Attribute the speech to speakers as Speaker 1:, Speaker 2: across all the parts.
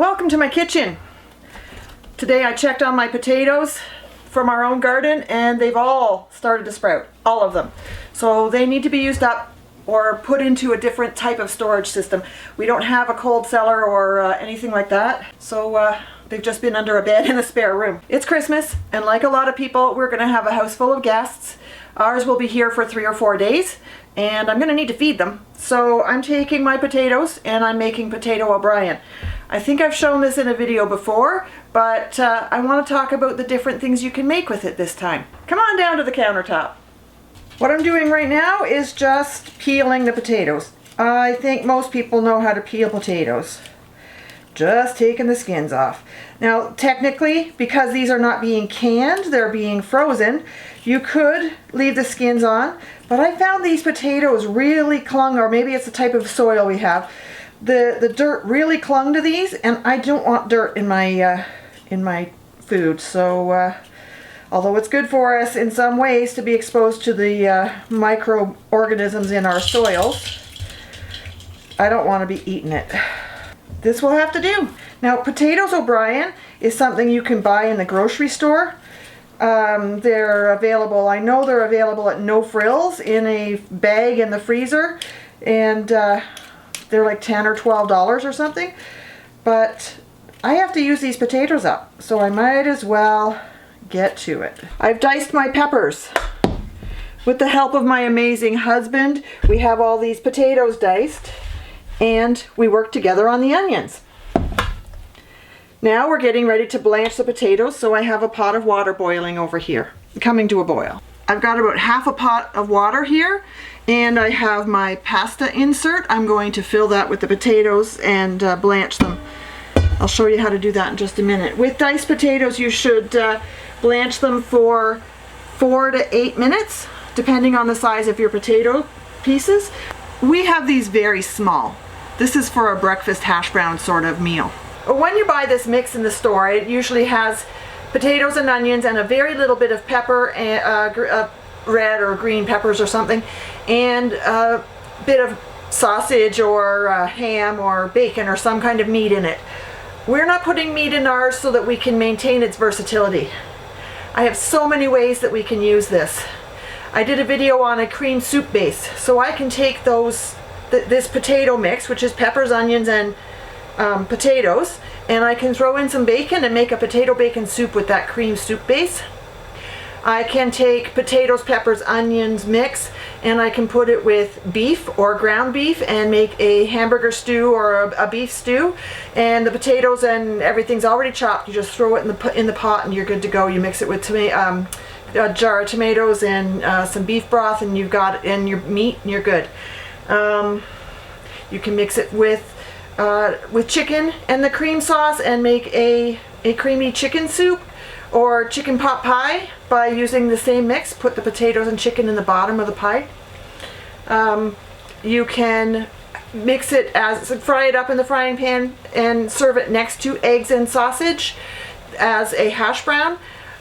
Speaker 1: Welcome to my kitchen. Today I checked on my potatoes from our own garden and they've all started to sprout, all of them. So they need to be used up or put into a different type of storage system. We don't have a cold cellar or anything like that, so they've just been under a bed in a spare room. It's Christmas, and like a lot of people, we're gonna have a house full of guests. Ours will be here for 3 or 4 days, and I'm gonna need to feed them. So I'm taking my potatoes and I'm making potato O'Brien. I think I've shown this in a video before, but I want to talk about the different things you can make with it this time. Come on down to the countertop. What I'm doing right now is just peeling the potatoes. I think most people know how to peel potatoes. Just taking the skins off. Now technically, because these are not being canned, they're being frozen, you could leave the skins on, but I found these potatoes really clung, or maybe it's the type of soil we have. The dirt really clung to these, and I don't want dirt in my food. So although it's good for us in some ways to be exposed to the microorganisms in our soils, I don't want to be eating it. This will have to do. Now, potatoes O'Brien is something you can buy in the grocery store. They're available, I know they're available at No Frills in a bag in the freezer, and they're like $10 or $12 or something. But I have to use these potatoes up, so I might as well get to it. I've diced my peppers. With the help of my amazing husband, we have all these potatoes diced, and we work together on the onions. Now we're getting ready to blanch the potatoes, so I have a pot of water boiling over here, coming to a boil. I've got about half a pot of water here, and I have my pasta insert. I'm going to fill that with the potatoes and blanch them. I'll show you how to do that in just a minute. With diced potatoes, you should blanch them for 4 to 8 minutes, depending on the size of your potato pieces. We have these very small. This is for a breakfast hash brown sort of meal. When you buy this mix in the store, it usually has potatoes and onions and a very little bit of pepper, and red or green peppers or something, and a bit of sausage or ham or bacon or some kind of meat in it. We're not putting meat in ours so that we can maintain its versatility. I have so many ways that we can use this. I did a video on a cream soup base, so I can take this potato mix, which is peppers, onions, and potatoes, and I can throw in some bacon and make a potato bacon soup with that cream soup base. I can take potatoes, peppers, onions mix, and I can put it with beef or ground beef and make a hamburger stew or a beef stew. And the potatoes and everything's already chopped. You just throw it in the pot and you're good to go. You mix it with a jar of tomatoes and some beef broth, and you've got it in your meat and you're good. You can mix it with chicken and the cream sauce and make a creamy chicken soup or chicken pot pie by using the same mix. Put the potatoes and chicken in the bottom of the pie. You can mix it fry it up in the frying pan and serve it next to eggs and sausage as a hash brown,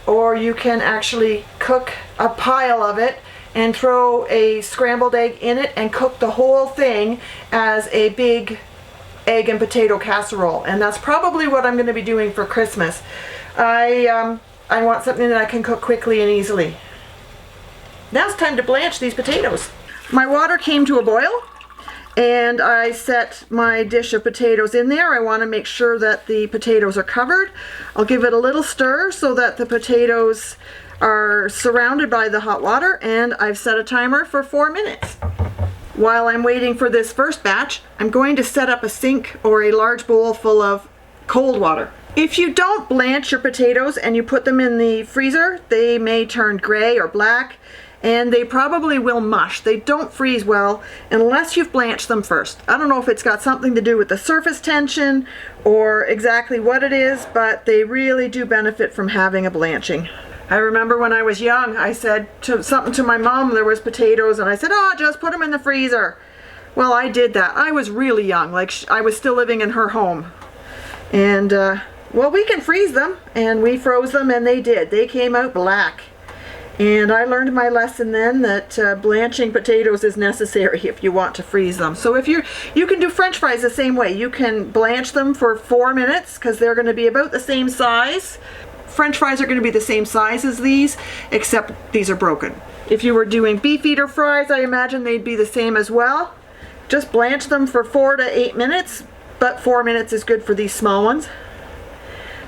Speaker 1: or you can actually cook a pile of it and throw a scrambled egg in it and cook the whole thing as a big egg and potato casserole. And that's probably what I'm going to be doing for Christmas. I want something that I can cook quickly and easily. Now it's time to blanch these potatoes. My water came to a boil, and I set my dish of potatoes in there. I want to make sure that the potatoes are covered. I'll give it a little stir so that the potatoes are surrounded by the hot water, and I've set a timer for 4 minutes. While I'm waiting for this first batch, I'm going to set up a sink or a large bowl full of cold water. If you don't blanch your potatoes and you put them in the freezer, they may turn gray or black, and they probably will mush. They don't freeze well unless you've blanched them first. I don't know if it's got something to do with the surface tension or exactly what it is, but they really do benefit from having a blanching. I remember when I was young, I said something to my mom. There was potatoes, and I said, "Oh, just put them in the freezer." Well, I did that. I was really young, like I was still living in her home. And well, we can freeze them, and we froze them, and they did. They came out black. And I learned my lesson then that blanching potatoes is necessary if you want to freeze them. So if you can do French fries the same way. You can blanch them for 4 minutes because they're going to be about the same size. French fries are going to be the same size as these, except these are broken. If you were doing beef eater fries, I imagine they'd be the same as well. Just blanch them for 4 to 8 minutes, but 4 minutes is good for these small ones.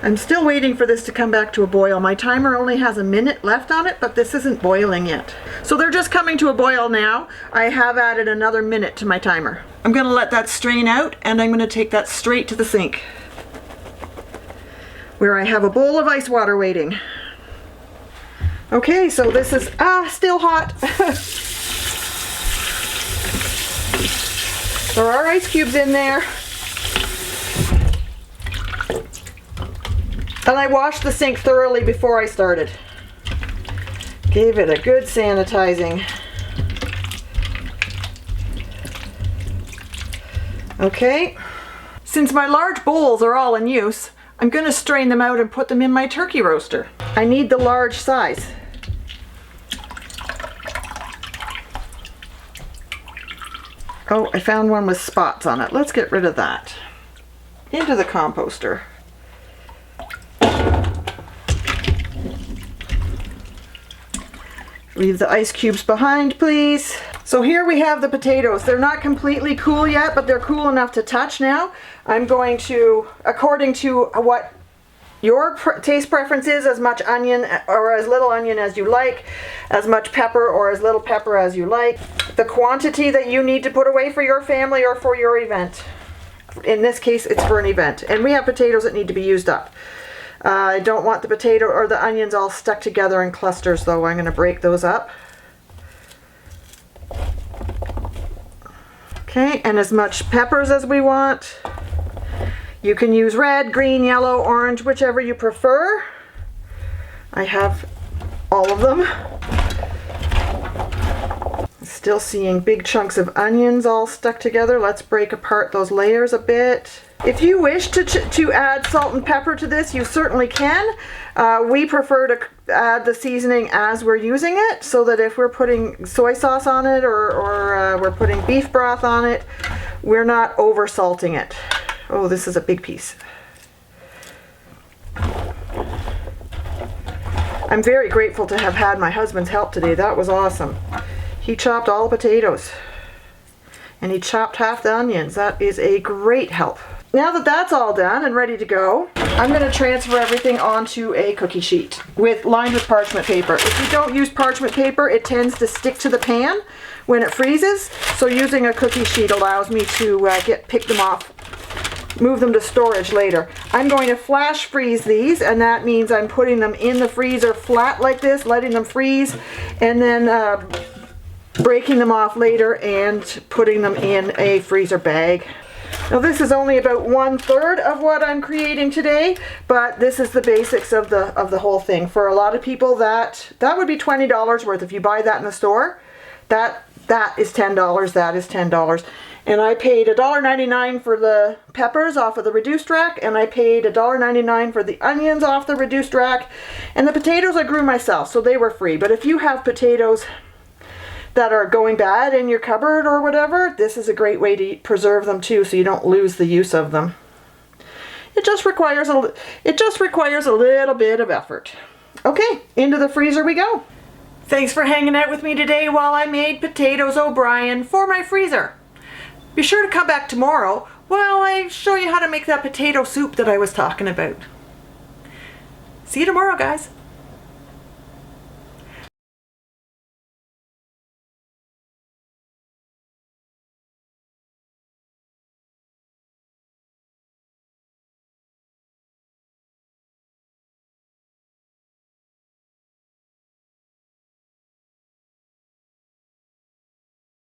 Speaker 1: I'm still waiting for this to come back to a boil. My timer only has a minute left on it, but this isn't boiling yet. So they're just coming to a boil now. I have added another minute to my timer. I'm going to let that strain out, and I'm going to take that straight to the sink, where I have a bowl of ice water waiting. Okay, so this is still hot. There are ice cubes in there. And I washed the sink thoroughly before I started. Gave it a good sanitizing. Okay. Since my large bowls are all in use, I'm going to strain them out and put them in my turkey roaster. I need the large size. Oh, I found one with spots on it. Let's get rid of that. Into the composter. Leave the ice cubes behind, please. So here we have the potatoes. They're not completely cool yet, but they're cool enough to touch now. I'm going to, according to what your taste preference is, as much onion or as little onion as you like, as much pepper or as little pepper as you like, the quantity that you need to put away for your family or for your event. In this case, it's for an event. And we have potatoes that need to be used up. I don't want the potato or the onions all stuck together in clusters, though. I'm going to break those up. Okay, and as much peppers as we want. You can use red, green, yellow, orange, whichever you prefer. I have all of them. Still seeing big chunks of onions all stuck together. Let's break apart those layers a bit. If you wish to add salt and pepper to this, you certainly can. We prefer to add the seasoning as we're using it, so that if we're putting soy sauce on it or we're putting beef broth on it, we're not over salting it. Oh, this is a big piece. I'm very grateful to have had my husband's help today. That was awesome. He chopped all the potatoes and he chopped half the onions. That is a great help. Now that that's all done and ready to go, I'm going to transfer everything onto a cookie sheet lined with parchment paper. If you don't use parchment paper, it tends to stick to the pan when it freezes. So using a cookie sheet allows me to pick them off, move them to storage later. I'm going to flash freeze these, and that means I'm putting them in the freezer flat like this, letting them freeze, and then breaking them off later and putting them in a freezer bag. Now this is only about 1/3 of what I'm creating today, but this is the basics of the whole thing. For a lot of people, that would be $20 worth if you buy that in the store. That is $10. That is $10. And I paid $1.99 for the peppers off of the reduced rack, and I paid $1.99 for the onions off the reduced rack, and the potatoes I grew myself, so they were free. But if you have potatoes that are going bad in your cupboard or whatever, this is a great way to preserve them too, so you don't lose the use of them. It just requires a little bit of effort. Okay, into the freezer we go. Thanks for hanging out with me today while I made potatoes O'Brien for my freezer. Be sure to come back tomorrow while I show you how to make that potato soup that I was talking about. See you tomorrow, guys.